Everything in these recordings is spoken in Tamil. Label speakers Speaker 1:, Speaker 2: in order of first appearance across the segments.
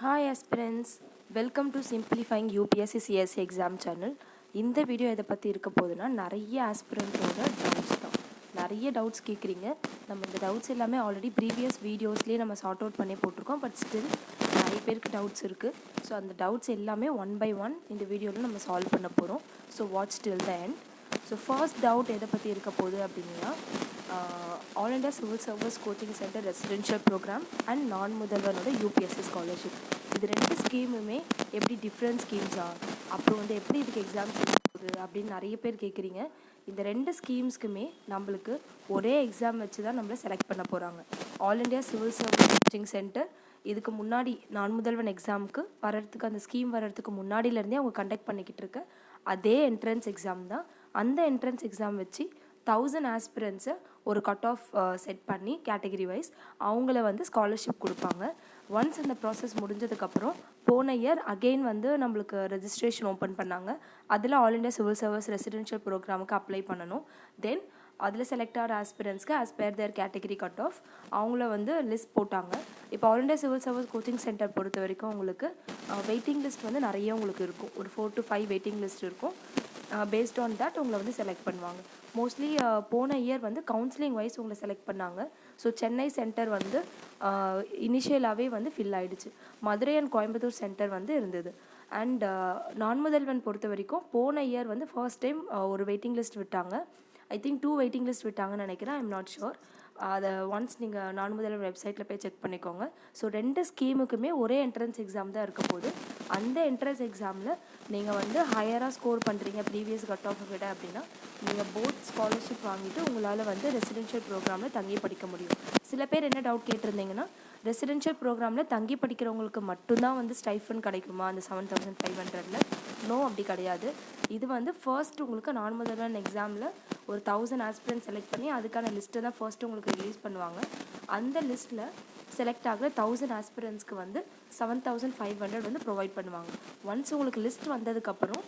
Speaker 1: Hi aspirants, welcome to Simplifying UPSC Exam channel. இந்த வீடியோ எதை பற்றி இருக்க போகுதுன்னா நிறைய ஆஸ்பிரண்ட்டோட டவுட்ஸ் தான். நிறைய டவுட்ஸ் கேட்குறீங்க. நம்ம இந்த டவுட்ஸ் எல்லாமே ஆல்ரெடி ப்ரீவியஸ் வீடியோஸ்லேயே நம்ம சார்ட் அவுட் பண்ணி போட்டிருக்கோம். பட் ஸ்டில் நிறைய பேருக்கு டவுட்ஸ் இருக்குது. ஸோ அந்த டவுட்ஸ் எல்லாமே ஒன் பை ஒன் இந்த வீடியோவில் நம்ம சால்வ் பண்ண போகிறோம். So watch till the end. So first doubt எதை பற்றி இருக்க போகுது அப்படின்னா all India civil service coaching centre residential program and நான் முதல்வனோட யூபிஎஸ்சி ஸ்காலர்ஷிப். இது ரெண்டு ஸ்கீமுமே எப்படி டிஃப்ரெண்ட் ஸ்கீம்ஸா, அப்புறம் எப்படி இதுக்கு எக்ஸாம்ஸ் போகுது அப்படின்னு நிறைய பேர் கேட்குறீங்க. இந்த ரெண்டு ஸ்கீம்ஸ்க்குமே நம்மளுக்கு ஒரே எக்ஸாம் வச்சு தான் நம்மளை செலக்ட் பண்ண போகிறாங்க. All India civil service coaching centre இதுக்கு முன்னாடி நான் முதல்வன் எக்ஸாமுக்கு வர்றதுக்கு, அந்த ஸ்கீம் வர்றதுக்கு முன்னாடியிலேருந்தே அவங்க கண்டக்ட் பண்ணிக்கிட்டு இருக்க அதே என்ட்ரன்ஸ் எக்ஸாம் தான். அந்த என்ட்ரன்ஸ் எக்ஸாம் வச்சு 1000 ஆஸ்பிரண்ட்ஸை ஒரு கட் ஆஃப் செட் பண்ணி கேட்டகரி வைஸ் அவங்கள ஸ்காலர்ஷிப் கொடுப்பாங்க. ஒன்ஸ் அந்த ப்ராசஸ் முடிஞ்சதுக்கப்புறம் போன இயர் அகெயின் நம்மளுக்கு ரெஜிஸ்ட்ரேஷன் ஓப்பன் பண்ணாங்க. அதில் all India civil service residential ப்ரோக்ராமுக்கு அப்ளை பண்ணணும். தென் அதில் செலக்ட் ஆகிற ஆஸ்பிரண்ட்ஸ்க்கு as per their category cut off அவங்கள லிஸ்ட் போட்டாங்க. இப்போ all India civil service coaching centre பொறுத்த வரைக்கும் உங்களுக்கு வெயிட்டிங் லிஸ்ட் நிறைய உங்களுக்கு இருக்கும். ஒரு 4 to 5 வெயிட்டிங் லிஸ்ட் இருக்கும். பேஸ்ட் ஆன் தட் உங்களை செலக்ட் பண்ணுவாங்க. மோஸ்ட்லி போன இயர் கவுன்சிலிங் வைஸ் உங்களை செலக்ட் பண்ணாங்க. ஸோ சென்னை சென்டர் இனிஷியலாகவே ஃபில் ஆகிடுச்சு. மதுரை அண்ட் கோயம்புத்தூர் சென்டர் இருந்தது. அண்ட் நான் முதல்வன் பொறுத்த வரைக்கும் போன இயர் ஃபர்ஸ்ட் டைம் ஒரு வெயிட்டிங் லிஸ்ட் விட்டாங்க. ஐ திங்க் 2 வெயிட்டிங் லிஸ்ட் விட்டாங்கன்னு நினைக்கிறேன். I am not sure. அதை ஒன்ஸ் நீங்கள் நான் முதல்வன் வெப்சைட்டில் போய் செக் பண்ணிக்கோங்க. ஸோ ரெண்டு ஸ்கீமுக்குமே ஒரே என்ட்ரன்ஸ் எக்ஸாம் தான் இருக்க போகுது. அந்த என்ட்ரன்ஸ் எக்ஸாமில் நீங்கள் ஹையராக ஸ்கோர் பண்ணுறீங்க ப்ரீவியஸ் கட் ஆஃப் விட அப்படின்னா நீங்கள் போத் ஸ்காலர்ஷிப் வாங்கிட்டு உங்களால் ரெசிடென்ஷியல் ப்ரோக்ராமில் தங்கி படிக்க முடியும். சில பேர் என்ன டவுட் கேட்டிருந்தீங்கன்னா, ரெசிடென்ஷியல் ப்ரோக்ராமில் தங்கி படிக்கிறவங்களுக்கு மட்டும்தான் ஸ்டைஃபன் கிடைக்குமா அந்த 7500? நோ, அப்படி கிடையாது. இது ஃபர்ஸ்ட் உங்களுக்கு நான் முதல்வன் எக்ஸாமில் ஒரு 1000 ஆஸ்பிரண்ட் செலக்ட் பண்ணி அதுக்கான லிஸ்ட்டை தான் ஃபர்ஸ்ட்டு உங்களுக்கு ரிலீஸ் பண்ணுவாங்க. அந்த லிஸ்ட்டில் செலக்ட் ஆகிற 1000 ஆஸ்பிரண்ட்ஸ்க்கு 7500 ப்ரொவைட் பண்ணுவாங்க. ஒன்ஸ் உங்களுக்கு லிஸ்ட் வந்ததுக்கப்புறம்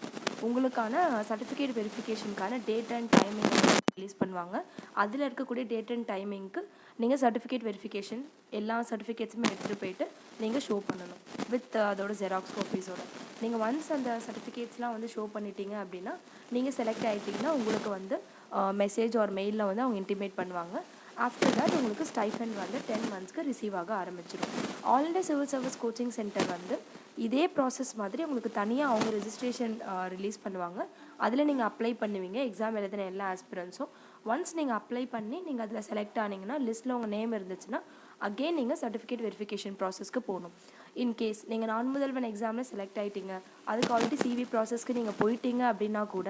Speaker 1: உங்களுக்கான சர்டிஃபிகேட் வெரிஃபிகேஷனுக்கான டேட் அண்ட் டைமிங் ரிலீஸ் பண்ணுவாங்க. அதில் இருக்கக்கூடிய டேட் அண்ட் டைமிங்க்கு நீங்கள் சர்டிஃபிகேட் வெரிஃபிகேஷன் எல்லா சர்டிஃபிகேட்ஸுமே எடுத்துகிட்டு போயிட்டு நீங்கள் ஷோ பண்ணணும் வித் அதோட ஜெராக்ஸ் காப்பீஸோட. நீங்கள் ஒன்ஸ் அந்த சர்டிஃபிகேட்ஸ்லாம் ஷோ பண்ணிட்டீங்க அப்படின்னா நீங்கள் செலக்ட் ஆகிட்டிங்கன்னா உங்களுக்கு மெசேஜ் ஆர் மெயிலில் அவங்க இன்டிமேட் பண்ணுவாங்க. ஆஃப்டர் தட் உங்களுக்கு ஸ்டைஃபண்ட் 10 மந்த்ஸ்க்கு ரிசீவ் ஆக ஆரம்பிச்சிடும். All India civil service coaching centre இதே ப்ராசஸ் மாதிரி உங்களுக்கு தனியாக அவங்க ரெஜிஸ்ட்ரேஷன் ரிலீஸ் பண்ணுவாங்க. அதில் நீங்கள் அப்ளை பண்ணுவீங்க. எக்ஸாம் எழுதின எல்லா ஆஸ்பிரண்ட்ஸும் ஒன்ஸ் நீங்கள் அப்ளை பண்ணி நீங்கள் அதில் செலக்ட் ஆனீங்கன்னா, லிஸ்ட்டில் உங்கள் நேம் இருந்துச்சுன்னா அகெயின் நீங்கள் சர்டிஃபிகேட் வெரிஃபிகேஷன் ப்ராசஸ்க்கு போகணும். இன்கேஸ் நீங்கள் நான் முதல்வன் எக்ஸாமில் செலக்ட் ஆகிட்டீங்க, அதுக்கு ஆல்ரெடி சிவி ப்ராசஸ்க்கு நீங்கள் போயிட்டீங்க அப்படின்னா கூட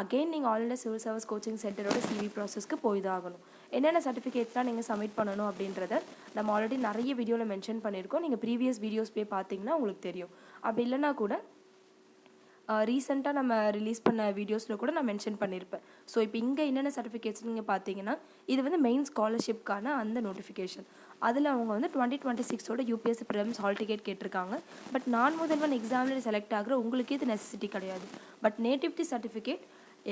Speaker 1: அகெயின் நீங்கள் all India civil service coaching சென்டரோட சிவி ப்ராசஸ்க்கு போய் தான் ஆகணும். என்னென்ன சர்டிஃபிகேட்ஸ்லாம் நீங்கள் சப்மிட் பண்ணணும் அப்படின்றத நம்ம ஆல்ரெடி நிறைய வீடியோவில் மென்ஷன் பண்ணியிருக்கோம். நீங்கள் ப்ரீவியஸ் வீடியோஸ் போய் பார்த்தீங்கன்னா உங்களுக்கு தெரியும். அப்படி இல்லைனா கூட ரீசெண்டாக நம்ம ரிலீஸ் பண்ண வீடியோஸில் கூட நான் மென்ஷன் பண்ணியிருப்பேன். ஸோ இப்போ இங்கே என்னென்ன சர்டிஃபிகேட்ஸ் நீங்கள் பார்த்தீங்கன்னா, இது மெயின் ஸ்காலர்ஷிப்கான அந்த நோட்டிஃபிகேஷன். அதில் அவங்க 2026 யூபிஎஸ்சி prelims ஹால் டிக்கெட் கேட்டிருக்காங்க. பட் நான் முதல்வன் எக்ஸாமில் செலக்ட் ஆகிற உங்களுக்கு இது நெசசிட்டி கிடையாது. பட் நேட்டிவிட்டி சர்டிஃபிகேட்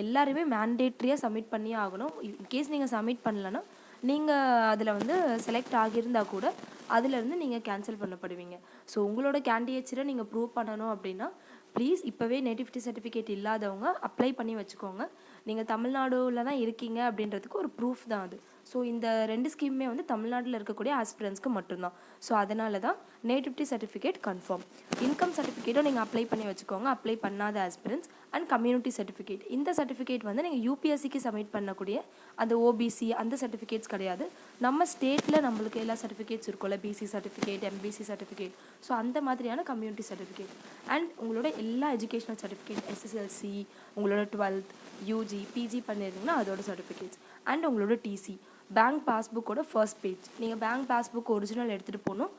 Speaker 1: எல்லாருமே மேண்டேட்ரியாக சப்மிட் பண்ணியே ஆகணும். இன்கேஸ் நீங்கள் சப்மிட் பண்ணலன்னா நீங்கள் அதில் செலக்ட் ஆகியிருந்தால் கூட அதிலேருந்து நீங்கள் கேன்சல் பண்ணப்படுவீங்க. ஸோ உங்களோட கேண்டிடேட்ஸில் நீங்கள் ப்ரூவ் பண்ணணும் அப்படின்னா ப்ளீஸ் இப்போவே நேட்டிவிட்டி சர்டிஃபிகேட் இல்லாதவங்க அப்ளை பண்ணி வச்சுக்கோங்க. நீங்கள் தமிழ்நாடுல தான் இருக்கீங்க அப்படின்றதுக்கு ஒரு ப்ரூஃப் தான் அது. ஸோ இந்த ரெண்டு ஸ்கீமுமே தமிழ்நாட்டில் இருக்கக்கூடிய ஆஸ்பிரண்ட்ஸ்க்கு மட்டும்தான். ஸோ அதனால தான் நேட்டிவிட்டி சர்டிஃபிகேட் கன்ஃபார்ம். இன்கம் சர்டிஃபிகேட்டும் நீங்கள் அப்ளை பண்ணி வச்சுக்கோங்க, அப்ளை பண்ணாத ஆஸ்பிரண்ட்ஸ். அண்ட் கம்யூனிட்டி சர்டிஃபிகேட், இந்த சர்டிஃபிகேட் நீங்கள் யூபிஎஸ்சிக்கு சப்மிட் பண்ணக்கூடிய அந்த ஓபிசி அந்த சர்டிஃபிகேட்ஸ் கிடையாது. நம்ம ஸ்டேட்டில் நம்மளுக்கு எல்லா சர்டிஃபிகேட்ஸ் இருக்கும்ல, BC certificate, MBC certificate. So அந்த மாதிரியான கம்யூனிட்டி சர்டிஃபிகேட். அண்ட் உங்களோட எல்லா எஜுகேஷனல் சர்டிஃபிகேட், எஸ்எஸ்எல்சி, உங்களோட 12th, யூஜி, பிஜி பண்ணியிருந்தீங்கன்னா அதோட சர்டிஃபிகேட்ஸ். அண்ட் உங்களோட டிசி, பேங்க் பாஸ்புக்கோட ஃபர்ஸ்ட் பேஜ். நீங்கள் பேங்க் பாஸ்புக் ஒரிஜினல் எடுத்துகிட்டு போகணும்.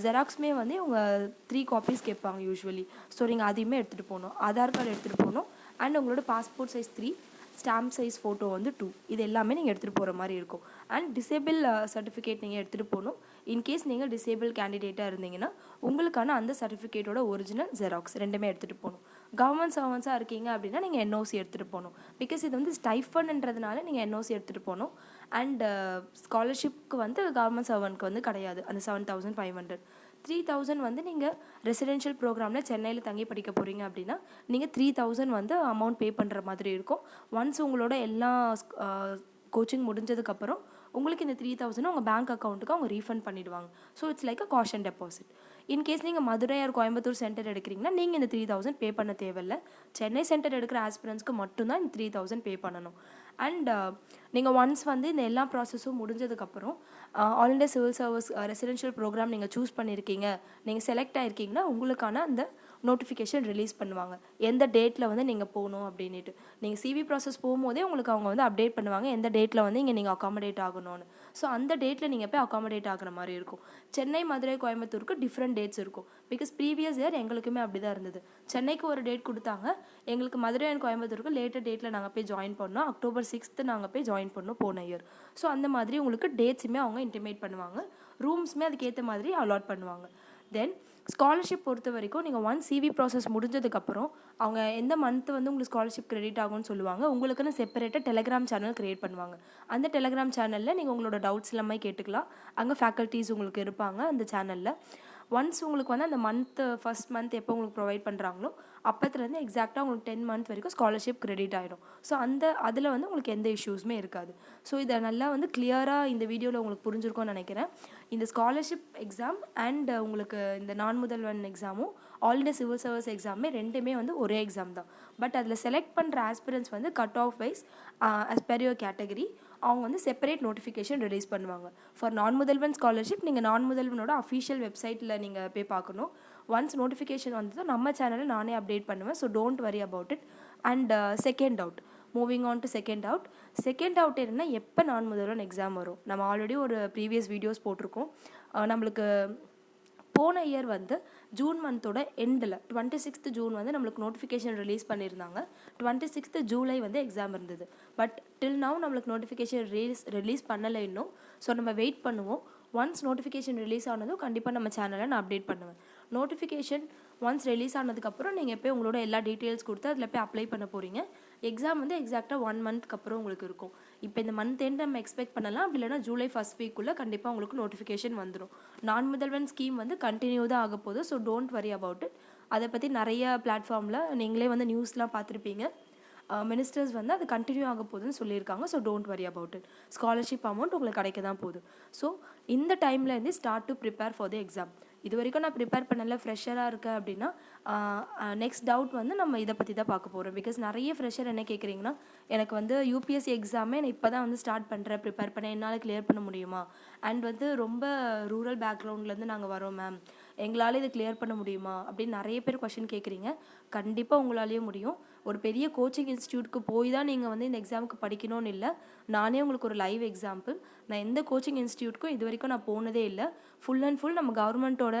Speaker 1: ஜெராக்ஸுமே உங்கள் 3 காப்பீஸ் கேட்பாங்க யூஸ்வலி. ஸோ நீங்கள் அதையுமே எடுத்துகிட்டு போகணும். ஆதார் கார்டு எடுத்துகிட்டு போகணும். அண்ட் உங்களோட passport size 3, stamp size photo 2. இது எல்லாமே நீங்கள் எடுத்துகிட்டு போகிற மாதிரி இருக்கும். அண்ட் டிசேபிள் சர்டிஃபிகேட் நீங்கள் எடுத்துகிட்டு போகணும். இன்கேஸ் நீங்கள் டிசேபிள் கேண்டிடேட்டாக இருந்தீங்கன்னா உங்களுக்கான அந்த சர்டிஃபிகேட்டோட ஒரிஜினல் ஜெராக்ஸ் ரெண்டுமே எடுத்துகிட்டு போகணும். கவர்மெண்ட் சர்வன்ஸாக இருக்கீங்க அப்படின்னா நீங்கள் என்ஓசி எடுத்துகிட்டு போகணும். பிகாஸ் இது ஸ்டைஃபன்ன்றதுனால நீங்கள் என்ஓசி எடுத்துகிட்டு போகணும். அண்ட் ஸ்காலர்ஷிப்க்கு கவர்மெண்ட் சர்வன்ட்க்கு கிடையாது அந்த 7500. 3000 வந்து நீங்கள் ரெசிடென்ஷியல் ப்ரோக்ராமில் சென்னையில் தங்கி படிக்க போகிறீங்க அப்படின்னா நீங்கள் 3000 வந்து அமௌண்ட் பே பண்ணுற மாதிரி இருக்கும். ஒன்ஸ் உங்களோட எல்லா கோச்சிங் முடிஞ்சதுக்கப்புறம் உங்களுக்கு இந்த 3000 உங்கள் பேங்க் அக்கௌண்ட்டுக்கு அவங்க ரீஃபண்ட் பண்ணிவிடுவாங்க. So it's like a caution deposit. In case நீங்கள் மதுரை ஆர் கோயம்புத்தூர் சென்டர் எடுக்கிறீங்கன்னா நீங்கள் இந்த 3000 பே பண்ண தேவையில்லை. சென்னை சென்டர் எடுக்கிற ஆஸ்பிரன்ஸ்க்கு மட்டும்தான் இந்த 3000 பே பண்ணணும். அண்ட் நீங்கள் ஒன்ஸ் வந்து இந்த எல்லா ப்ராசஸும் முடிஞ்சதுக்கப்புறம் all India civil service residential program நீங்கள் சூஸ் பண்ணியிருக்கீங்க, நீங்கள் செலக்ட் ஆகிருக்கீங்கன்னா உங்களுக்கான அந்த நோட்டிஃபிகேஷன் ரிலீஸ் பண்ணுவாங்க, எந்த டேட்டில் வந்து நீங்கள் போகணும் அப்படின்ட்டு. நீங்கள் சிவி ப்ராசஸ் போகும்போதே உங்களுக்கு அவங்க வந்து அப்டேட் பண்ணுவாங்க எந்த டேட்டில் வந்து இங்கே நீங்கள் அகாமடேட் ஆகணும்னு. ஸோ அந்த டேட்டில் நீங்கள் போய் அகாமடேட் ஆகிற மாதிரி இருக்கும். சென்னை, மதுரை, கோயம்புத்தூருக்கு டிஃப்ரெண்ட் டேட்ஸ் இருக்கும். பிகாஸ் ப்ரீவியஸ் இயர் எங்களுக்குமே அப்படி தான் இருந்தது. சென்னைக்கு ஒரு டேட் கொடுத்தாங்க, எங்களுக்கு மதுரை அண்ட் கோயம்புத்தூருக்கு லேட்டர் டேட்டில் நாங்கள் போய் ஜாயின் பண்ணோம். October 6th நாங்கள் போய் ஜாயின் பண்ணோம் போன இயர். ஸோ அந்த மாதிரி உங்களுக்கு டேட்ஸுமே அவங்க இன்டிமேட் பண்ணுவாங்க, ரூம்ஸுமே அதுக்கேற்ற மாதிரி அலாட் பண்ணுவாங்க. தென் ஸ்காலர்ஷிப் பொறுத்த வரைக்கும் நீங்கள் ஒன் சிவி ப்ராசஸ் முடிஞ்சதுக்கப்புறம் அவங்க எந்த மந்த் வந்து உங்களுக்கு ஸ்காலர்ஷிப் கிரெடிட் ஆகும்னு சொல்லுவாங்க. உங்களுக்குன்னு செப்பரேட்டாக டெலகிராம் சேனல் க்ரியேட் பண்ணுவாங்க. அந்த டெலகிராம் சேனலில் நீங்கள் உங்களோட டவுட்ஸ் எல்லாமே கேட்டுக்கலாம். அங்கே ஃபேக்கல்ட்டிஸ் உங்களுக்கு இருப்பாங்க அந்த சேனலில். ஒன்ஸ் உங்களுக்கு வந்து அந்த ஃபஸ்ட் மந்த் எப்போ உங்களுக்கு ப்ரொவைட் பண்ணுறாங்களோ அப்போத்துலேருந்து எக்ஸாக்டாக உங்களுக்கு 10 month வரைக்கும் ஸ்காலர்ஷிப் கிரெடிட் ஆகிடும். ஸோ அதில் வந்து உங்களுக்கு எந்த இஷ்யூஸுமே இருக்காது. ஸோ இதை நல்லா வந்து கிளியராக இந்த வீடியோவில் உங்களுக்கு புரிஞ்சிருக்கும்னு நினைக்கிறேன். இந்த ஸ்காலர்ஷிப் எக்ஸாம் அண்ட் உங்களுக்கு இந்த நான் முதல்வன் எக்ஸாமும் ஆல் இண்டியா சிவில் சர்வீஸ் எக்ஸாமே ரெண்டுமே வந்து ஒரே எக்ஸாம் தான். பட் அதில் செலக்ட் பண்ணுற ஆஸ்பிரன்ஸ் வந்து கட் ஆஃப் வைஸ் as per your கேட்டகரி அவங்க வந்து செப்பரேட் நோட்டிஃபிகேஷன் ரிலீஸ் பண்ணுவாங்க. ஃபார் நான் முதல்வன் ஸ்காலர்ஷிப் நீங்கள் நான் முதல்வனோட அஃபிஷியல் வெப்சைட்டில் நீங்கள் போய் பார்க்கணும். ஒன்ஸ் நோட்டிஃபிகேஷன் வந்ததோ நம்ம சேனலில் நானே அப்டேட் பண்ணுவேன். So don't worry about it. And second doubt, moving on to second doubt என்னென்னா, எப்போ நான் முதல்வன் எக்ஸாம் வரும்? நம்ம ஆல்ரெடி ஒரு ப்ரீவியஸ் வீடியோஸ் போட்டிருக்கோம். நம்மளுக்கு போன இயர் வந்து ஜூன் மந்தோட எண்டில் 26th ஜூன் வந்து நம்மளுக்கு நோட்டிஃபிகேஷன் ரிலீஸ் பண்ணியிருந்தாங்க. 26th ஜூலை வந்து எக்ஸாம் இருந்தது. பட் டில் நவ் நம்மளுக்கு நோட்டிஃபிகேஷன் ரிலீஸ் பண்ணலை இன்னும். ஸோ நம்ம வெயிட் பண்ணுவோம். ஒன்ஸ் நோட்டிஃபிகேஷன் ரிலீஸ் ஆனதும் கண்டிப்பாக நம்ம சேனலில் நான் அப்டேட் பண்ணுவேன். நோட்டிஃபிகேஷன் ஒன்ஸ் ரிலீஸ் ஆனதுக்கப்புறம் நீங்கள் போய் உங்களோட எல்லா டீட்டெயில்ஸ் கொடுத்து அதில் போய் அப்ளை பண்ண போகிறீங்க. எக்ஸாம் வந்து எக்ஸாக்டாக 1 month அப்புறம் உங்களுக்கு இருக்கும். இப்போ இந்த மந்த் எண்ட் நம்ம எக்ஸ்பெக்ட் பண்ணலாம். அப்படி இல்லைனா ஜூலை ஃபர்ஸ்ட் வீக்குள்ளே கண்டிப்பாக உங்களுக்கு நோட்டிஃபிகேஷன் வந்துடும். நான் முதல்வன் ஸ்கீம் வந்து கண்டினியூ தான் ஆக போகுது. So don't worry about it. அதை பற்றி நிறைய பிளாட்ஃபார்மில் நீங்களே வந்து நியூஸ்லாம் பார்த்துருப்பீங்க. மினிஸ்டர்ஸ் வந்து அது கண்டினியூ ஆக போகுதுன்னு சொல்லியிருக்காங்க. So don't worry about it. Scholarship amount உங்களுக்கு கிடைக்க தான் போகுது. ஸோ இந்த டைம்லேருந்து start to prepare for the exam. இது வரைக்கும் நான் ப்ரிப்பேர் பண்ணல, ஃப்ரெஷராக இருக்கேன் அப்படின்னா நெக்ஸ்ட் டவுட் வந்து நம்ம இதை பற்றி தான் பார்க்க போகிறோம். பிகாஸ் நிறைய ஃப்ரெஷர் என்ன கேட்குறீங்கன்னா, எனக்கு வந்து யூபிஎஸ்சி எக்ஸாமே நான் இப்போ தான் வந்து ஸ்டார்ட் பண்ணுறேன், ப்ரிப்பேர் பண்ண என்னால் கிளியர் பண்ண முடியுமா? அண்ட் வந்து ரொம்ப ரூரல் பேக்ரவுண்ட்லேருந்து நாங்கள் வரோம் மேம், எங்களால் இதை கிளியர் பண்ண முடியுமா அப்படின்னு நிறைய பேர் கொஷின் கேட்குறீங்க. கண்டிப்பாக உங்களாலேயே முடியும். ஒரு பெரிய கோச்சிங் இன்ஸ்டியூட்க்கு போய் தான் நீங்கள் வந்து இந்த எக்ஸாமுக்கு படிக்கணும்னு இல்லை. நானே உங்களுக்கு ஒரு லைவ் எக்ஸாம்பிள். நான் எந்த கோச்சிங் இன்ஸ்டியூட்க்கும் இது வரைக்கும் நான் போனதே இல்லை. ஃபுல் அண்ட் ஃபுல் நம்ம கவர்மெண்ட்டோட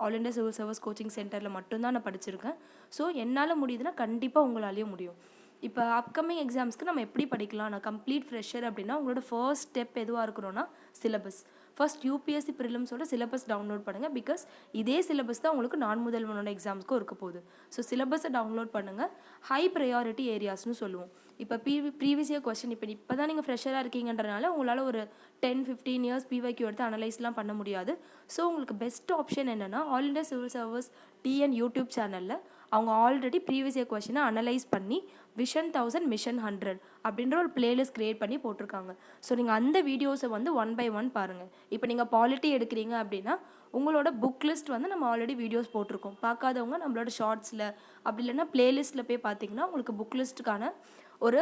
Speaker 1: all India civil service coaching சென்டரில் மட்டும்தான் நான் படிச்சிருக்கேன். ஸோ என்னால் முடியுதுன்னா கண்டிப்பாக உங்களாலேயும் முடியும். இப்போ அப்கமிங் எக்ஸாம்ஸ்க்கு நம்ம எப்படி படிக்கலாம்? நான் கம்ப்ளீட் ஃப்ரெஷர் அப்படின்னா உங்களோட ஃபர்ஸ்ட் ஸ்டெப் எதுவாக இருக்கணும்னா சிலபஸ். ஃபர்ஸ்ட் யூபிஎஸ்சி ப்ரிலிம்ஸோட சிலபஸ் டவுன்லோட் பண்ணுங்கள். பிகாஸ் இதே சிலபஸ் தான் உங்களுக்கு நான் முதல்வனோட எக்ஸாம்ஸ்க்கும் இருக்க போகுது. ஸோ சிலபஸை டவுன்லோட் பண்ணுங்கள். ஹை ப்ரையாரிட்டி ஏரியாஸ்னு சொல்லுவோம். இப்போ ப்ரீவியஸ் இயர் கொஸ்டின் இப்போ தான் நீங்கள் ஃப்ரெஷராக இருக்கீங்கன்றனால உங்களால் ஒரு 10-15 years பிவைக்யூ எடுத்து அனலைஸ்லாம் பண்ண முடியாது. ஸோ உங்களுக்கு பெஸ்ட் ஆப்ஷன் என்னென்னா, all India civil service TN YouTube சேனலில் அவங்க ஆல்ரெடி ப்ரீவியஸ் இயர் கொஸ்டினை அனலைஸ் பண்ணி விஷன் 1000 மிஷன் 100 அப்படின்ற ஒரு பிளேலிஸ்ட் க்ரியேட் பண்ணி போட்டிருக்காங்க. ஸோ நீங்கள் அந்த வீடியோஸை வந்து 1 by 1 பாருங்கள். இப்போ நீங்கள் பாலிட்டி எடுக்கிறீங்க அப்படின்னா உங்களோட புக் லிஸ்ட் வந்து நம்ம ஆல்ரெடி வீடியோஸ் போட்டிருக்கோம். பார்க்காதவங்க நம்மளோட ஷார்ட்ஸில் அப்படி இல்லைன்னா பிளேலிஸ்ட்டில் போய் பார்த்தீங்கன்னா உங்களுக்கு புக் லிஸ்ட்டுக்கான ஒரு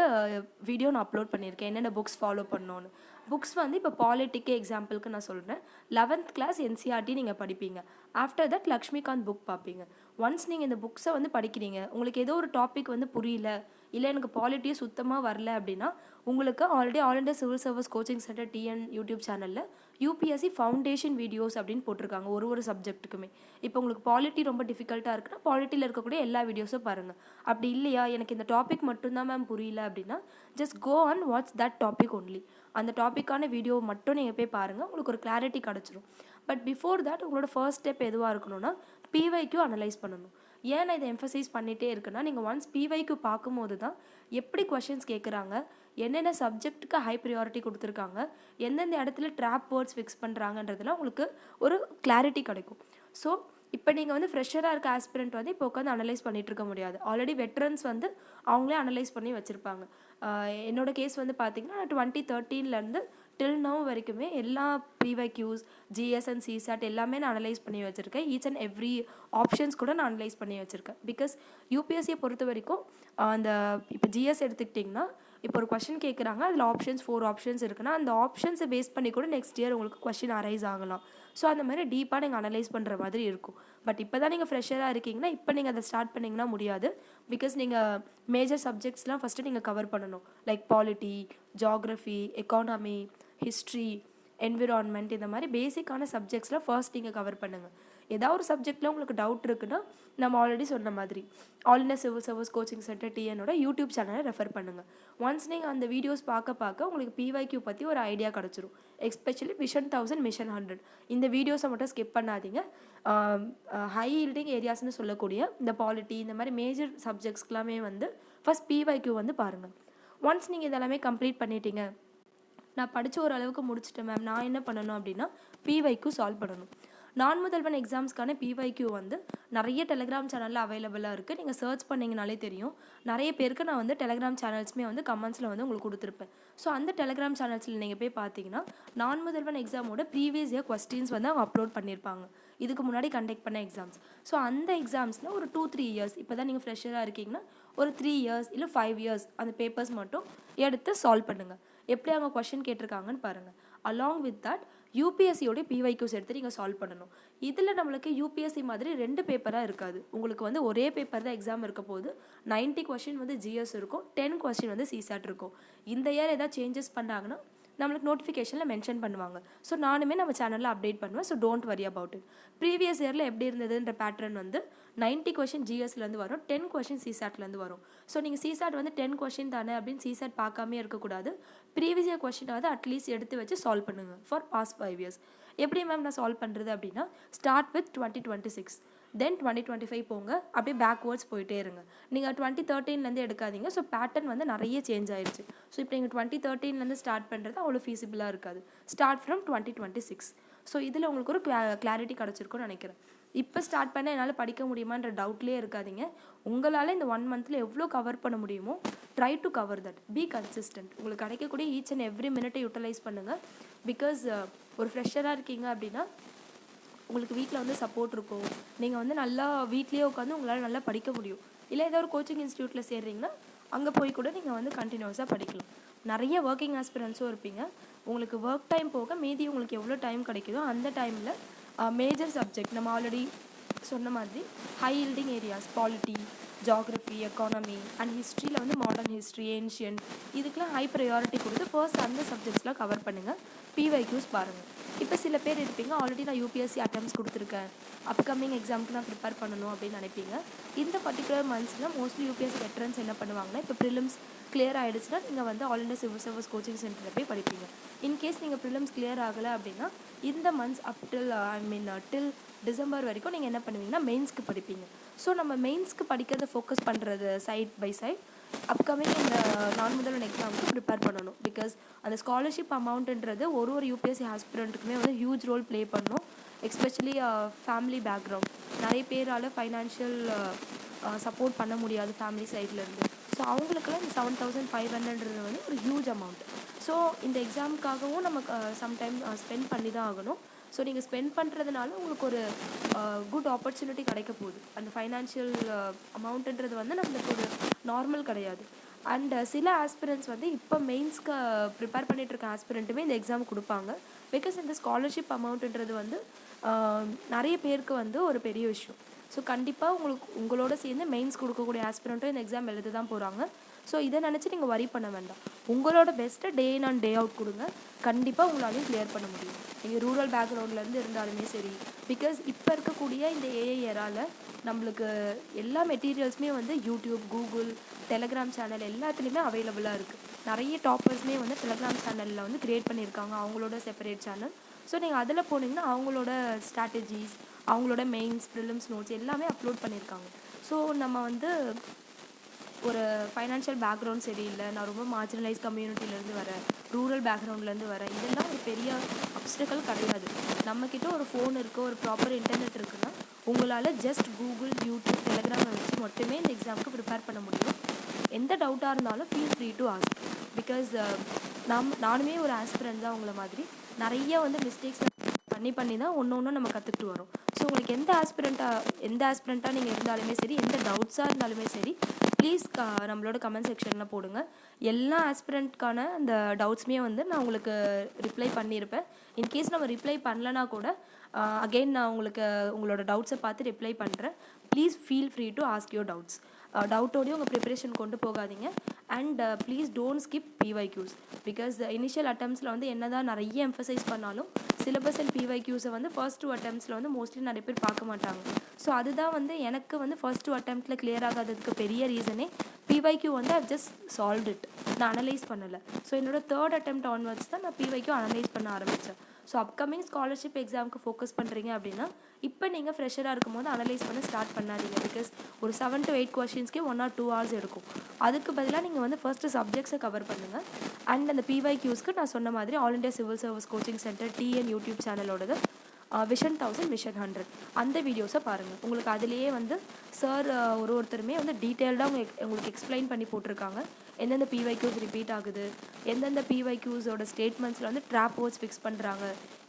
Speaker 1: வீடியோ நான் அப்லோட் பண்ணியிருக்கேன், என்னென்ன புக்ஸ் ஃபாலோ பண்ணோன்னு. புக்ஸ் வந்து இப்போ பாலிட்டிக்கு எக்ஸாம்பிளுக்கு நான் சொல்கிறேன். 11th class NCERT நீங்கள் படிப்பீங்க. ஆஃப்டர் தட் லக்ஷ்மிகாந்த் புக் பார்ப்பீங்க. ஒன்ஸ் நீங்கள் இந்த புக்ஸை வந்து படிக்கிறீங்க, உங்களுக்கு ஏதோ ஒரு டாபிக் வந்து புரியல, இல்லை எனக்கு பாலிட்டியே சுத்தமாக வரல அப்படின்னா உங்களுக்கு already all India civil service coaching centre TN YouTube சேனலில் யூபிஎஸ்சி ஃபவுண்டேஷன் வீடியோஸ் அப்படின்னு போட்டிருக்காங்க ஒரு சப்ஜெக்ட்டுக்குமே. இப்போ உங்களுக்கு பாலிட்டி ரொம்ப டிஃபிகல்ட்டாக இருக்குன்னா பாலிட்டியில் இருக்கக்கூடிய எல்லா வீடியோஸும் பாருங்கள். அப்படி இல்லையா எனக்கு இந்த டாபிக் மட்டும்தான் மேம் புரியல அப்படின்னா just go and watch that topic only. அந்த டாப்பிக்கான வீடியோ மட்டும் நீங்கள் போய் பாருங்கள், உங்களுக்கு ஒரு கிளாரிட்டி கிடச்சிரும். பட் பிஃபோர் தட் உங்களோட ஃபர்ஸ்ட் ஸ்டெப் எதுவாக இருக்கணும்னா பிவைக்யூ அனலைஸ் பண்ணணும். ஏன் நான் இதை எம்ஃபசைஸ் பண்ணிகிட்டே இருக்குன்னா, நீங்கள் ஒன்ஸ் பிவைக்யூ பார்க்கும்போது தான் எப்படி கொஷின்ஸ் கேட்குறாங்க, என்னென்ன சப்ஜெக்ட்டுக்கு ஹை ப்ரியாரிட்டி கொடுத்துருக்காங்க, எந்தெந்த இடத்துல ட்ராப் வேர்ட்ஸ் ஃபிக்ஸ் பண்ணுறாங்கன்றதுலாம் உங்களுக்கு ஒரு கிளாரிட்டி கிடைக்கும். ஸோ இப்போ நீங்கள் வந்து ஃப்ரெஷராக இருக்க ஆஸ்பிரண்ட் வந்து இப்போ உட்காந்து அனலைஸ் பண்ணிகிட்டு இருக்க முடியாது. ஆல்ரெடி வெட்ரன்ஸ் வந்து அவங்களே அனலைஸ் பண்ணி வச்சுருப்பாங்க. என்னோட கேஸ் வந்து பார்த்திங்கன்னா நான் 2013 டில் நவ் வரைக்குமே எல்லா பிவைக்யூஸ், ஜிஎஸ் அண்ட் சிசாட் எல்லாமே நான் அனலைஸ் பண்ணி வச்சுருக்கேன். ஈச் அண்ட் எவ்ரி ஆப்ஷன்ஸ் கூட நான் அனலைஸ் பண்ணி வச்சுருக்கேன். பிகாஸ் யூபிஎஸ்சியை பொறுத்த வரைக்கும் அந்த இப்போ ஜிஎஸ் எடுத்துக்கிட்டிங்கன்னா இப்போ ஒரு கொஷின் கேட்குறாங்க, அதில் 4 ஆப்ஷன்ஸ் இருக்குன்னா அந்த ஆப்ஷன்ஸை பேஸ் பண்ணி கூட நெக்ஸ்ட் இயர் உங்களுக்கு கொஷின் அரைஸ் ஆகலாம். ஸோ அந்த மாதிரி டீப்பாக நீங்கள் அனலைஸ் பண்ணுற மாதிரி இருக்கும். பட் இப்போ தான் நீங்கள் ஃப்ரெஷராக இருக்கீங்கன்னா இப்போ நீங்கள் அதை ஸ்டார்ட் பண்ணிங்கன்னா முடியாது. பிகாஸ் நீங்கள் மேஜர் சப்ஜெக்ட்ஸ்லாம் ஃபஸ்ட்டு நீங்கள் கவர் பண்ணணும். Like polity, geography, economy, history, environment, இந்த மாதிரி பேசிக்கான சப்ஜெக்ட்ஸ்லாம் ஃபர்ஸ்ட் நீங்கள் கவர் பண்ணுங்கள். ஏதாவது ஒரு சப்ஜெக்டில் உங்களுக்கு டவுட் இருக்குன்னா நம்ம ஆல்ரெடி சொன்ன மாதிரி all India civil service coaching centre டிஎனோட யூடியூப் சேனலை ரெஃபர் பண்ணுங்கள். ஒன்ஸ் நீங்கள் அந்த வீடியோஸ் பார்க்க உங்களுக்கு பிவைக்யூ பற்றி ஒரு ஐடியா கிடச்சிரும். எஸ்பெஷலி விஷன் 1000, மிஷன் 100 இந்த வீடியோஸை மட்டும் ஸ்கிப் பண்ணாதீங்க. ஹை ஈல்டிங் ஏரியாஸ்னு சொல்லக்கூடிய இந்த பாலிட்டி, இந்த மாதிரி மேஜர் சப்ஜெக்ட்ஸ்க்கெல்லாமே வந்து ஃபஸ்ட் பிவைக்யூ வந்து பாருங்கள். ஒன்ஸ் நீங்கள் இதெல்லாமே கம்ப்ளீட் பண்ணிட்டீங்க, நான் படித்த ஓரளவுக்கு முடிச்சிட்டேன் மேம், நான் என்ன பண்ணணும் அப்படின்னா பிவைக்யூ சால்வ் பண்ணணும். நான் முதல்வன் எக்ஸாம்ஸ்க்கான பிவைக்யூ வந்து நிறைய டெலிகிராம் சேனலில் அவைலபிளாக இருக்குது. நீங்கள் சர்ச் பண்ணிங்கனாலே தெரியும். நிறைய பேருக்கு நான் வந்து டெலிகிராம் சேனல்ஸுமே வந்து கமெண்ட்ஸில் வந்து உங்களுக்கு கொடுத்துருப்பேன். ஸோ அந்த டெலிகிராம் சேனல்ஸில் நீங்கள் போய் பார்த்தீங்கன்னா நான் முதல்வன் எக்ஸாமோட ப்ரீவியஸ் இயர் கொஸ்டின்ஸ் வந்து அவங்க அப்லோட் பண்ணியிருப்பாங்க, இதுக்கு முன்னாடி கண்டக்ட் பண்ண எக்ஸாம்ஸ். ஸோ அந்த எக்ஸாம்ஸில் ஒரு 2-3 இயர்ஸ், இப்போ தான் நீங்கள் ஃப்ரெஷராக இருக்கீங்கன்னா ஒரு 3 இயர்ஸ் இல்லை 5 இயர்ஸ் அந்த பேப்பர்ஸ் மட்டும் எடுத்து சால்வ் பண்ணுங்கள். எப்படி அவங்க கொஷின் கேட்டிருக்காங்கன்னு பாருங்கள். அலாங் வித் தட் யூபிஎஸ்சியோட பிவைக்யூஸ் எடுத்து நீங்கள் சால்வ் பண்ணணும். இதில் நம்மளுக்கு யூபிஎஸ்சி மாதிரி 2 பேப்பராக இருக்காது. உங்களுக்கு வந்து ஒரே பேப்பர் தான் எக்ஸாம் இருக்க போது. 90 கொஸ்டின் வந்து ஜிஎஸ் இருக்கும், 10 கொஸ்டின் வந்து சிசாட் இருக்கும். இந்த இயர் ஏதாவது சேஞ்சஸ் பண்ணாங்கன்னா நம்மளுக்கு நோட்டிஃபிகேஷனில் மென்ஷன் பண்ணுவாங்க. ஸோ நானுமே நம்ம சேனலில் அப்டேட் பண்ணுவேன். So don't worry about it. Previous இயரில் எப்படி இருந்ததுன்ற பேட்டர்ன் வந்து 90 கொஸ்டின் ஜிஎஸ்லேருந்து வரும், 10 கொஸ்டின் சிசாட்லேருந்து வரும். ஸோ நீங்கள் சிசாட் வந்து 10 கொஸ்டின் தானே அப்படின்னு சிசாட் பார்க்காமே இருக்கக்கூடாது. ப்ரீவியஸ் இயர் கொஸ்டினை வந்து அட்லீஸ்ட் எடுத்து வச்சு சால்வ் பண்ணுங்கள் ஃபார் பாஸ்ட் 5 இயர்ஸ். எப்படி மேம் நான் சால்வ் பண்ணுறது அப்படின்னா ஸ்டார்ட் வித் 2026, தென் 2025 போங்க, அப்படியே பேக்வேர்ட்ஸ் போயிட்டே இருங்க. நீங்கள் 2013 எடுக்காதீங்க. ஸோ பேட்டர்ன் வந்து நிறைய சேஞ்ச் ஆயிடுச்சு. ஸோ இப்போ நீங்கள் 2013 ஸ்டார்ட் பண்ணுறது அவ்வளோ ஃபீஸிபிளாக இருக்காது. Start from 2026. ஸோ இதில் உங்களுக்கு ஒரு கிளாரிட்டி கிடச்சிருக்குன்னு நினைக்கிறேன். இப்போ ஸ்டார்ட் பண்ண என்னால் படிக்க முடியுமான்ற டவுட்லேயே இருக்காதீங்க. உங்களால் இந்த 1 மந்தில் எவ்வளோ கவர் பண்ண முடியுமோ try to cover that. Be consistent. உங்களுக்கு கிடைக்கக்கூடிய ஈச் அண்ட் எவ்ரி மினிட்டை யூட்டிலைஸ் பண்ணுங்கள். பிகாஸ் ஒரு ஃப்ரெஷராக இருக்கீங்க அப்படின்னா உங்களுக்கு வீட்டில் வந்து சப்போர்ட் இருக்கும். நீங்கள் வந்து நல்லா வீட்லேயே உட்காந்து உங்களால் நல்லா படிக்க முடியும். இல்லை ஏதோ ஒரு கோச்சிங் இன்ஸ்டியூட்டில் சேர்றீங்கன்னா அங்கே போய் கூட நீங்கள் வந்து கண்டினியூஸாக படிக்கலாம். நிறைய ஒர்க்கிங் ஆஸ்பிரன்ஸும் இருப்பீங்க. உங்களுக்கு ஒர்க் டைம் போக மீதி உங்களுக்கு எவ்வளோ டைம் கிடைக்குதோ அந்த டைமில் மேஜர் சப்ஜெக்ட் நம்ம ஆல்ரெடி சொன்ன மாதிரி high yielding areas polity, geography, economy and ஹிஸ்ட்ரியில் வந்து மாடர்ன் ஹிஸ்ட்ரி, ஏன்ஷியன்ட், இதுக்கெலாம் ஹை ப்ரையாரிட்டி கொடுத்து ஃபர்ஸ்ட் அந்த சப்ஜெக்ட்ஸ்லாம் கவர் பண்ணுங்கள். பிவைக்யூஸ் பாருங்கள். இப்போ சில பேர் இருப்பீங்க ஆல்ரெடி நான் யூபிஎஸ்சி அட்டெம்ப்ட்ஸ் கொடுத்துருக்கேன், அப்கமிங் எக்ஸாமுக்கு நான் ப்ரிப்பேர் பண்ணணும் அப்படின்னு நினைப்பீங்க. இந்த பர்டிகுலர் மந்த்ஸில் மோஸ்ட்லி யூபிஎஸ்சி வெட்ரன்ஸ் என்ன பண்ணுவாங்கன்னா இப்போ ப்ரிலிம்ஸ் கிளியர் ஆகிடுச்சுன்னா நீங்கள் வந்து all India civil service coaching சென்டரில் போய் படிப்பீங்க. இன்கேஸ் நீங்கள் ப்ரிலிம்ஸ் கிளியர் ஆகலை அப்படின்னா இந்த மந்த்ஸ் அப் டில் டில் டிசம்பர் வரைக்கும் நீங்கள் என்ன பண்ணுவீங்கன்னா மெயின்ஸ்க்கு படிப்பீங்க. ஸோ நம்ம மெயின்ஸ்க்கு படிக்கிறத ஃபோக்கஸ் பண்ணுறது சைட் பை சைட் அப்கமிங் இந்த நான் முதல்வன் எக்ஸாமுக்கு ப்ரிப்பேர் பண்ணணும். பிகாஸ் அந்த ஸ்காலர்ஷிப் அமௌண்ட்டுன்றது ஒரு யூபிஎஸ்சி ஆஸ்பிரண்ட்டுக்குமே வந்து ஹியூஜ் ரோல் ப்ளே பண்ணும். எஸ்பெஷலி ஃபேமிலி பேக்ரவுண்ட், நிறைய பேரால் ஃபைனான்ஷியல் சப்போர்ட் பண்ண முடியாது ஃபேமிலி சைட்லேருந்து. ஸோ அவங்களுக்குலாம் இந்த 7500 வந்து ஒரு ஹியூஜ் அமௌண்ட். ஸோ இந்த எக்ஸாமுக்காகவும் நம்ம சம்டைம் ஸ்பெண்ட் பண்ணி தான் ஆகணும். ஸோ நீங்கள் ஸ்பெண்ட் பண்ணுறதுனால உங்களுக்கு ஒரு குட் ஆப்பர்ச்சுனிட்டி கிடைக்க போகுது. அந்த ஃபைனான்ஷியல் அமௌண்ட்டுன்றது வந்து நம்மளுக்கு ஒரு நார்மல் கிடையாது. அண்ட் சில ஆஸ்பிரண்ட்ஸ் வந்து இப்போ மெயின்ஸ்க்கு ப்ரிப்பேர் பண்ணிகிட்ருக்க ஆஸ்பிரண்ட்டுமே இந்த எக்ஸாம் கொடுப்பாங்க. பிகாஸ் இந்த ஸ்காலர்ஷிப் அமௌண்ட்டுன்றது வந்து நிறைய பேருக்கு வந்து ஒரு பெரிய விஷயம். ஸோ கண்டிப்பாக உங்களோட சேர்ந்து மெயின்ஸ் கொடுக்கக்கூடிய ஆஸ்பிரண்ட்டும் இந்த எக்ஸாம் எழுத தான் போகிறாங்க. ஸோ இதை நினச்சி நீங்கள் வரி பண்ண வேண்டாம். உங்களோட பெஸ்ட்டை டே இன் அண்ட் டே அவுட் கொடுங்க. கண்டிப்பாக உங்களாலையும் கிளியர் பண்ண முடியும். நீங்கள் ரூரல் பேக்ரவுண்ட்லேருந்து இருந்தாலுமே சரி. பிகாஸ் இப்போ இருக்கக்கூடிய இந்த ஏஐ ஏரால நம்மளுக்கு எல்லா மெட்டீரியல்ஸுமே வந்து யூடியூப், கூகுள், டெலிகிராம் சேனல் எல்லாத்துலேயுமே அவைலபிளாக இருக்குது. நிறைய டாப்பர்ஸுமே வந்து டெலிகிராம் சேனலில் வந்து க்ரியேட் பண்ணியிருக்காங்க, அவங்களோட செப்பரேட் சேனல். ஸோ நீங்கள் அதில் போனீங்கன்னா அவங்களோட ஸ்ட்ராட்டஜிஸ், அவங்களோட மெயின்ஸ், ப்ரிலிம்ஸ் நோட்ஸ் எல்லாமே அப்லோட் பண்ணியிருக்காங்க. ஸோ நம்ம வந்து ஒரு ஃபைனான்ஷியல் பேக்ரவுண்ட் சரியில்லை, நான் ரொம்ப மார்ஜினலைஸ் கம்யூனிட்டிலேருந்து வரேன், ரூரல் பேக்ரவுண்ட்லேருந்து வரேன், இதெல்லாம் ஒரு பெரிய அப்ஸ்டக்கல் கிடையாது. நம்மக்கிட்ட ஒரு ஃபோன் இருக்குது, ஒரு ப்ராப்பர் இன்டர்நெட் இருக்குன்னா உங்களால் ஜஸ்ட் கூகுள், யூடியூப், டெலிகிராமை வச்சு மட்டுமே இந்த எக்ஸாமுக்கு ப்ரிப்பேர் பண்ண முடியும். எந்த டவுட்டாக இருந்தாலும் feel free to ask. Because நானுமே ஒரு ஆஸ்பிரண்ட் தான் உங்களை மாதிரி. நிறைய மிஸ்டேக்ஸ் பண்ணி தான் ஒன்று நம்ம கற்றுக்கிட்டு வரோம். ஸோ உங்களுக்கு எந்த ஆஸ்பிரண்ட்டாக நீங்கள் இருந்தாலுமே சரி, எந்த டவுட்ஸாக இருந்தாலுமே சரி, ப்ளீஸ் நம்மளோட கமெண்ட் செக்ஷனில் போடுங்க. எல்லா ஆஸ்பிரண்ட்கான அந்த டவுட்ஸுமே நான் உங்களுக்கு ரிப்ளை பண்ணியிருப்பேன். இன்கேஸ் நம்ம ரிப்ளை பண்ணலனா கூட அகெயின் நான் உங்களோட டவுட்ஸை பார்த்து ரிப்ளை பண்ணுறேன். Please feel free to ask your doubts. டவுட்டோடையும் உங்கள் ப்ரிப்பரேஷன் கொண்டு போகாதீங்க. And please don't skip PYQs. Because initial அட்டம்ப்ஸில் என்ன தான் நிறைய எம்ஃபசைஸ் பண்ணாலும் சிலபஸ் அண்ட் PYQஸை ஃபர்ஸ்ட் 2 அட்டம்ப்ஸில் மோஸ்ட்லி நிறைய பேர் பார்க்க மாட்டாங்க. ஸோ அதுதான் எனக்கு ஃபர்ஸ்ட் 2 அட்டம்ப்டில் கிளியர் ஆகாததுக்கு பெரிய ரீசனே PYQ I've just solved it. நான் அனலைஸ் பண்ணலை. ஸோ என்னோட 3rd attempt onwards தான் நான் PYQ அனலைஸ் பண்ண ஆரம்பித்தேன். ஸோ அப்கமிங் ஸ்காலர்ஷிப் எக்ஸாமுக்கு ஃபோக்கஸ் பண்ணுறீங்க அப்படின்னா இப்போ நீங்கள் ஃப்ரெஷராக இருக்கும்போது அனலைஸ் பண்ண ஸ்டார்ட் பண்ணாதீங்க. பிகாஸ் ஒரு 7 to 8 கொஸ்டின்ஸ்க்கே 1 or 2 hours எடுக்கும். அதுக்கு பதிலாக நீங்கள் ஃபர்ஸ்ட்டு சப்ஜெக்ட்ஸை கவர் பண்ணுங்கள். அண்ட் அந்த PYQஸ்க்கு நான் சொன்ன மாதிரி all India civil service coaching centre TN YouTube சேனலோடது விஷன் 1000 விஷன் 100 அந்த வீடியோஸை பாருங்கள். உங்களுக்கு அதிலேயே சார் ஒருத்தருமே டீட்டெயில்டாக உங்களுக்கு எக்ஸ்பிளைன் பண்ணி போட்டிருக்காங்க. எந்தெந்த PYQs ரிப்பீட் ஆகுது, எந்தெந்த PYQஸோட ஸ்டேட்மெண்ட்ஸில் ட்ராப் வேர்ட்ஸ் ஃபிக்ஸ் பண்ணுறாங்க,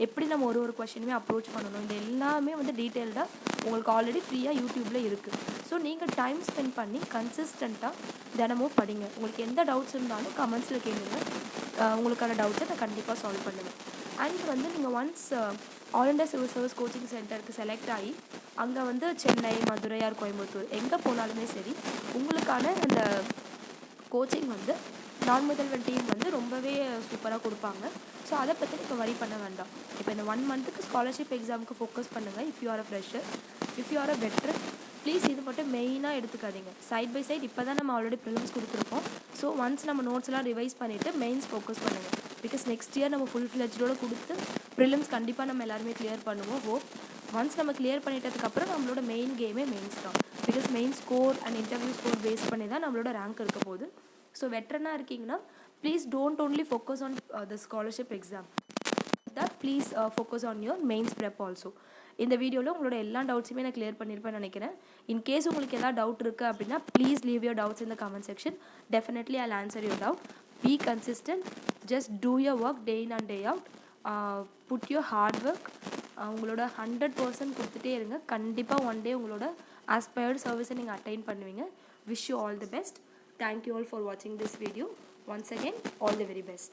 Speaker 1: எப்படி நம்ம ஒரு கொஷினுமே அப்ரோச் பண்ணணும், இந்த எல்லாமே டீட்டெயில்டாக உங்களுக்கு ஆல்ரெடி ஃப்ரீயாக யூடியூப்பில் இருக்குது. ஸோ நீங்கள் டைம் ஸ்பெண்ட் பண்ணி கன்சிஸ்டண்ட்டாக தினமும் படிங்க. உங்களுக்கு எந்த டவுட்ஸ் இருந்தாலும் கமெண்ட்ஸில் கேளுங்க. உங்களுக்கான டவுட்ஸை நான் கண்டிப்பாக சால்வ் பண்ணுவேன். அண்ட் நீங்கள் once all India civil service coaching சென்டருக்கு செலக்ட் ஆகி அங்கே சென்னை, மதுரை ஆர் கோயம்புத்தூர் எங்கே போனாலுமே சரி, உங்களுக்கான அந்த கோச்சிங் நான் முதல்வன் டீம் ரொம்பவே சூப்பராக கொடுப்பாங்க. ஸோ அதை பற்றி நீங்கள் வரி பண்ண வேண்டாம். இப்போ இந்த 1 monthக்கு ஸ்காலர்ஷிப் எக்ஸாமுக்கு ஃபோக்கஸ் பண்ணுங்கள். If you are a fresher, if you are a veteran, please இது மட்டும் மெயினாக எடுத்துக்காதீங்க. சைட் பை சைட் இப்போ தான் நம்ம ஆல்ரெடி ப்ரிலிம்ஸ் கொடுத்துருக்கோம். ஸோ ஒன்ஸ் நம்ம நோட்ஸ்லாம் ரிவைஸ் பண்ணிவிட்டு மெயின்ஸ் ஃபோக்கஸ் பண்ணுங்கள். பிகாஸ் நெக்ஸ்ட் இயர் நம்ம ஃபுல் ஃப்ளெஜ்டோடு கொடுத்து ப்ரிலிம்ஸ் கண்டிப்பாக நம்ம எல்லாருமே கிளியர் பண்ணுவோம். ஒன்ஸ் நம்ம கிளியர் பண்ணிட்டதுக்கப்புறம் நம்மளோட மெயின் கேமே மெயின்ஸ் தான். Because main score and interview score base பண்ணி தான் நம்மளோட ரேங்க் இருக்க போகுது. ஸோ வெட்ரனாக இருக்கீங்கன்னா please don't only focus on the scholarship exam, that please focus on your mains prep also. இந்த வீடியோவில் உங்களோட எல்லா டவுட்ஸுமே நான் கிளியர் பண்ணியிருப்பேன்னு நினைக்கிறேன். இன்கேஸ் உங்களுக்கு எதாவது டவுட் இருக்குது அப்படின்னா please leave your doubts in the comment section. Definitely I'll answer your doubt. Be consistent. Just do your work day in and day out. Put your hard work. உங்களோட 100% கொடுத்துட்டே இருங்க. கண்டிப்பாக ஒன் டே உங்களோட ஆஸ்பயர்டு சர்வீஸை நீங்கள் அட்டைன் பண்ணுவீங்க. Wish you all the best. Thank you all for watching this video. Once again, all the very best.